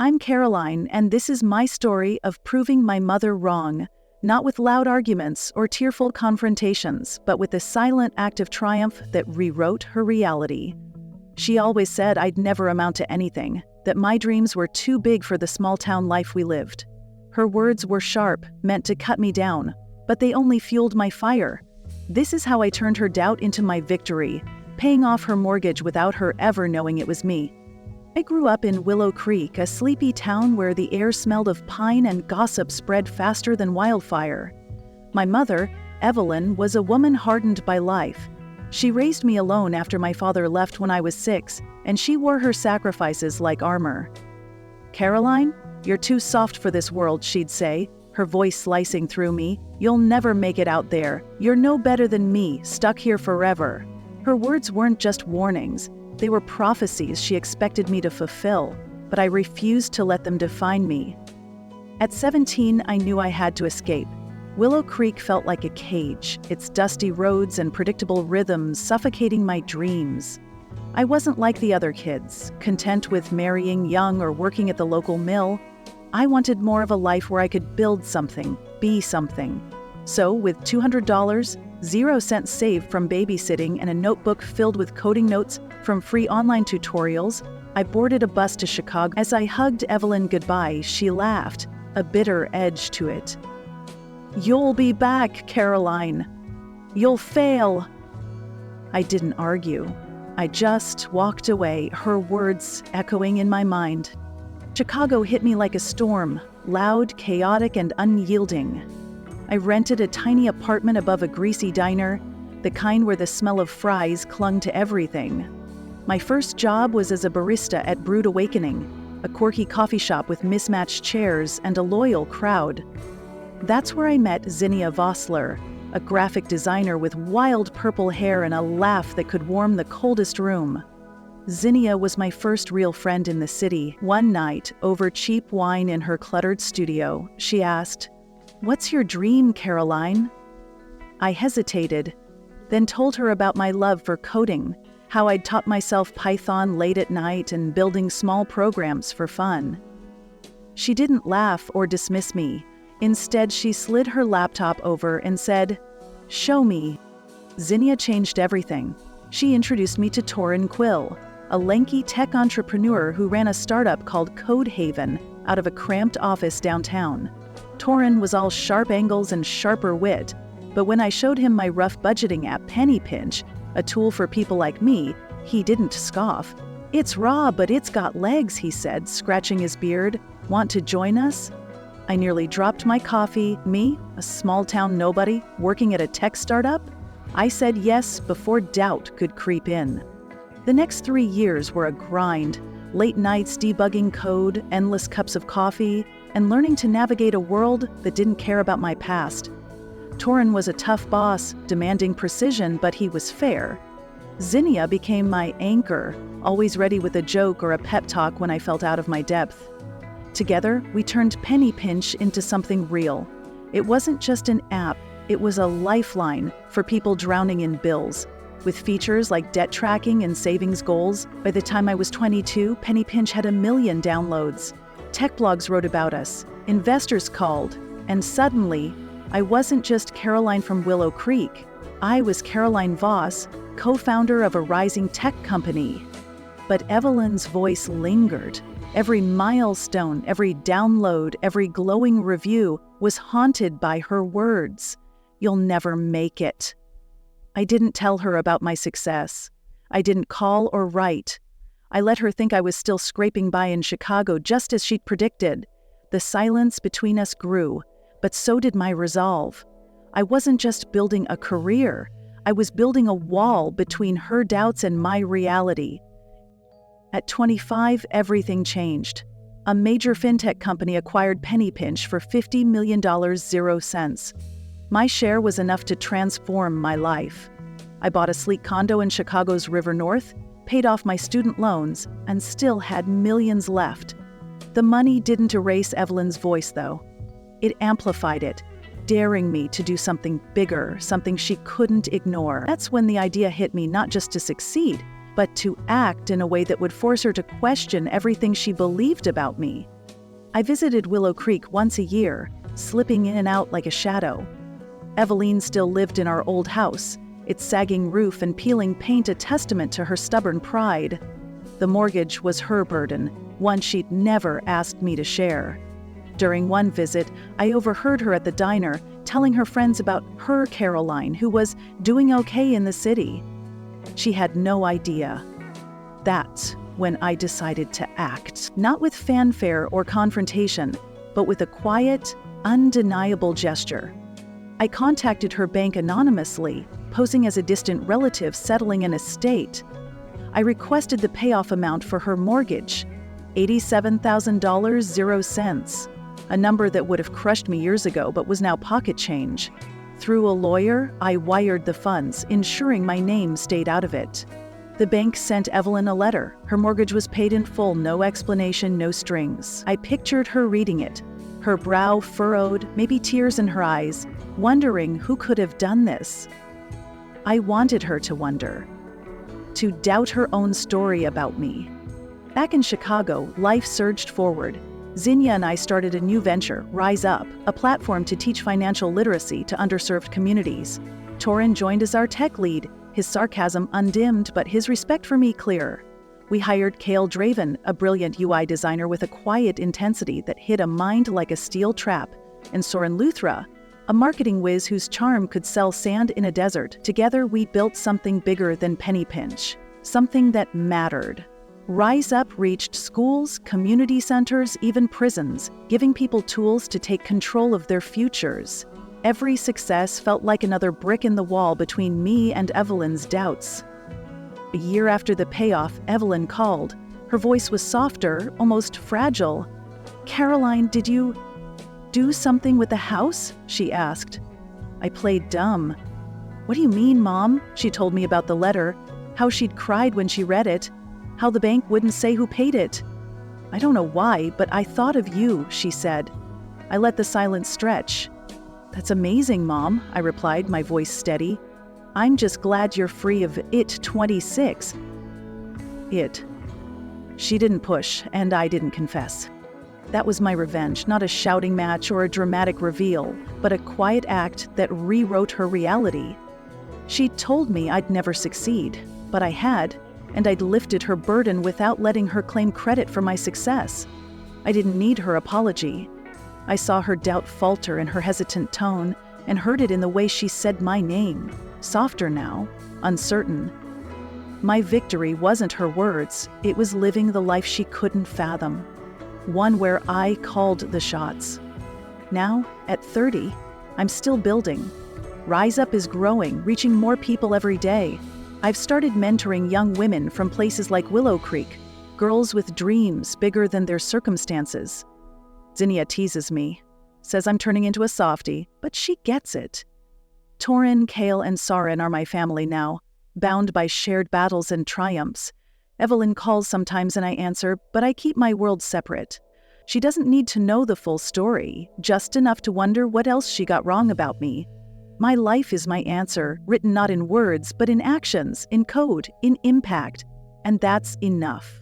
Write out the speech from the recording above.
I'm Caroline, and this is my story of proving my mother wrong, not with loud arguments or tearful confrontations, but with a silent act of triumph that rewrote her reality. She always said I'd never amount to anything, that my dreams were too big for the small-town life we lived. Her words were sharp, meant to cut me down, but they only fueled my fire. This is how I turned her doubt into my victory, paying off her mortgage without her ever knowing it was me. I grew up in Willow Creek, a sleepy town where the air smelled of pine and gossip spread faster than wildfire. My mother, Evelyn, was a woman hardened by life. She raised me alone after my father left when I was 6, and she wore her sacrifices like armor. "Caroline, you're too soft for this world," she'd say, her voice slicing through me. "You'll never make it out there. You're no better than me, stuck here forever." Her words weren't just warnings. They were prophecies she expected me to fulfill, but I refused to let them define me. At 17, I knew I had to escape. Willow Creek felt like a cage, its dusty roads and predictable rhythms suffocating my dreams. I wasn't like the other kids, content with marrying young or working at the local mill. I wanted more of a life where I could build something, be something. So, with $200, 0 cents saved from babysitting, and a notebook filled with coding notes from free online tutorials, I boarded a bus to Chicago. As I hugged Evelyn goodbye, she laughed, a bitter edge to it. "You'll be back, Caroline. You'll fail." I didn't argue. I just walked away, her words echoing in my mind. Chicago hit me like a storm, loud, chaotic, and unyielding. I rented a tiny apartment above a greasy diner, the kind where the smell of fries clung to everything. My first job was as a barista at Brewed Awakening, a quirky coffee shop with mismatched chairs and a loyal crowd. That's where I met Zinnia Vossler, a graphic designer with wild purple hair and a laugh that could warm the coldest room. Zinnia was my first real friend in the city. One night, over cheap wine in her cluttered studio, she asked, "What's your dream, Caroline?" I hesitated, then told her about my love for coding, how I'd taught myself Python late at night and building small programs for fun. She didn't laugh or dismiss me. Instead, she slid her laptop over and said, "Show me." Zinnia changed everything. She introduced me to Torin Quill, a lanky tech entrepreneur who ran a startup called Code Haven out of a cramped office downtown. Torin was all sharp angles and sharper wit, but when I showed him my rough budgeting app, Penny Pinch, a tool for people like me, he didn't scoff. "It's raw, but it's got legs," he said, scratching his beard. "Want to join us?" I nearly dropped my coffee. Me, a small-town nobody, working at a tech startup? I said yes before doubt could creep in. The next 3 years were a grind. Late nights debugging code, endless cups of coffee, and learning to navigate a world that didn't care about my past. Torin was a tough boss, demanding precision, but he was fair. Zinnia became my anchor, always ready with a joke or a pep talk when I felt out of my depth. Together, we turned Penny Pinch into something real. It wasn't just an app, it was a lifeline for people drowning in bills. With features like debt tracking and savings goals, by the time I was 22, Penny Pinch had 1 million downloads. Tech blogs wrote about us, investors called, and suddenly, I wasn't just Caroline from Willow Creek. I was Caroline Voss, co-founder of a rising tech company. But Evelyn's voice lingered. Every milestone, every download, every glowing review was haunted by her words. "You'll never make it." I didn't tell her about my success. I didn't call or write. I let her think I was still scraping by in Chicago, just as she'd predicted. The silence between us grew, but so did my resolve. I wasn't just building a career. I was building a wall between her doubts and my reality. At 25, everything changed. A major fintech company acquired Penny Pinch for $50 million, 0 cents. My share was enough to transform my life. I bought a sleek condo in Chicago's River North, paid off my student loans, and still had millions left. The money didn't erase Evelyn's voice, though. It amplified it, daring me to do something bigger, something she couldn't ignore. That's when the idea hit me, not just to succeed, but to act in a way that would force her to question everything she believed about me. I visited Willow Creek once a year, slipping in and out like a shadow. Eveline still lived in our old house, its sagging roof and peeling paint a testament to her stubborn pride. The mortgage was her burden, one she'd never asked me to share. During one visit, I overheard her at the diner telling her friends about her Caroline, who was doing okay in the city. She had no idea. That's when I decided to act, not with fanfare or confrontation, but with a quiet, undeniable gesture. I contacted her bank anonymously, posing as a distant relative settling an estate. I requested the payoff amount for her mortgage, $87,000, 0 cents, a number that would have crushed me years ago but was now pocket change. Through a lawyer, I wired the funds, ensuring my name stayed out of it. The bank sent Eveline a letter. Her mortgage was paid in full, no explanation, no strings. I pictured her reading it, her brow furrowed, maybe tears in her eyes, wondering who could have done this. I wanted her to wonder, to doubt her own story about me. Back in Chicago, life surged forward. Zinnia and I started a new venture, Rise Up, a platform to teach financial literacy to underserved communities. Torin joined as our tech lead, his sarcasm undimmed but his respect for me clear. We hired Cale Draven, a brilliant UI designer with a quiet intensity that hid a mind like a steel trap, and Soren Luthra, a marketing whiz whose charm could sell sand in a desert. Together we built something bigger than penny pinch, something that mattered. Rise Up reached schools, community centers, even prisons, giving people tools to take control of their futures. Every success felt like another brick in the wall between me and Eveline's doubts. A year after the payoff, Eveline called. Her voice was softer, almost fragile. "Caroline, did you do something with the house?" she asked. I played dumb. "What do you mean, Mom?" She told me about the letter, how she'd cried when she read it, how the bank wouldn't say who paid it. "I don't know why, but I thought of you," she said. I let the silence stretch. "That's amazing, Mom," I replied, my voice steady. "I'm just glad you're free of it 26. It. She didn't push, and I didn't confess. That was my revenge, not a shouting match or a dramatic reveal, but a quiet act that rewrote her reality. She told me I'd never succeed, but I had, and I'd lifted her burden without letting her claim credit for my success. I didn't need her apology. I saw her doubt falter in her hesitant tone and heard it in the way she said my name, softer now, uncertain. My victory wasn't her words, it was living the life she couldn't fathom, one where I called the shots. Now, at 30, I'm still building. Rise Up is growing, reaching more people every day. I've started mentoring young women from places like Willow Creek, girls with dreams bigger than their circumstances. Zinnia teases me, says I'm turning into a softie, but she gets it. Torin, Cale, and Soren are my family now, bound by shared battles and triumphs. Eveline calls sometimes and I answer, but I keep my world separate. She doesn't need to know the full story, just enough to wonder what else she got wrong about me. My life is my answer, written not in words, but in actions, in code, in impact, and that's enough.